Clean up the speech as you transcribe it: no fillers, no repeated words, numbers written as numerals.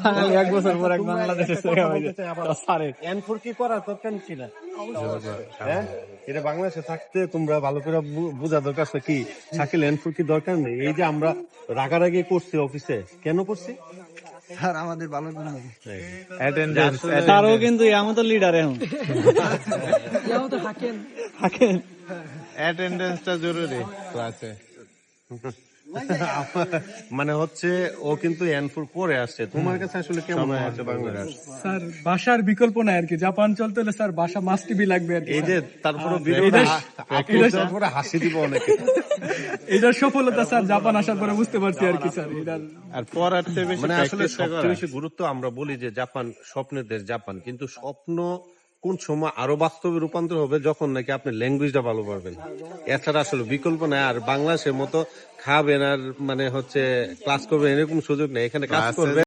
বাঙালি 1 বছর পর এক বাংলাদেশে এনফোর কি করার দরকার ছিল? হ্যাঁ, এটা বাংলাদেশে থাকতে তোমরা ভালো করে বোঝা দরকার কি শাকিল এনফোর কি দরকার নেই। এই যে আমরা রাগারাগি করছি অফিসে, কেন করছি? স্যার আমাদের ভালো করে অ্যাটেন্ডেন্স তারও কিন্তু এমন তো লিডার এখন থাকেন অ্যাটেন্ডেন্সটা জরুরি ক্লাসে। মানে হচ্ছে ও কিন্তু এনফোর করে আসছে, তোমার কাছে আসলে কেমন হচ্ছে বাংলাদেশ? স্যার ভাষার বিকল্প নাই আর কি, জাপান চলতে হলে স্যার ভাষা মাস্ট বি লাগবে আর কি। এই যে তারপরে হাসি দিব অনেকে। এটার সফলতা স্যার জাপান আসার পরে বুঝতে পারছি আর কি স্যার। এটার আর পড়ার চেয়ে বেশি মানে আসলে প্র্যাকটিসটা করা। সবচেয়ে বেশি গুরুত্ব আমরা বলি যে জাপান স্বপ্নের দেশ জাপান, কিন্তু স্বপ্ন কোন সময় আরো বাস্তবে রূপান্তর হবে যখন নাকি আপনি ল্যাঙ্গুয়েজটা ভালো পারবেন। এছাড়া আসলে বিকল্প নাই। আর বাংলাদেশের মতো খাবেন আর মানে হচ্ছে ক্লাস করবেন এরকম সুযোগ নেই, এখানে কাজ করবেন।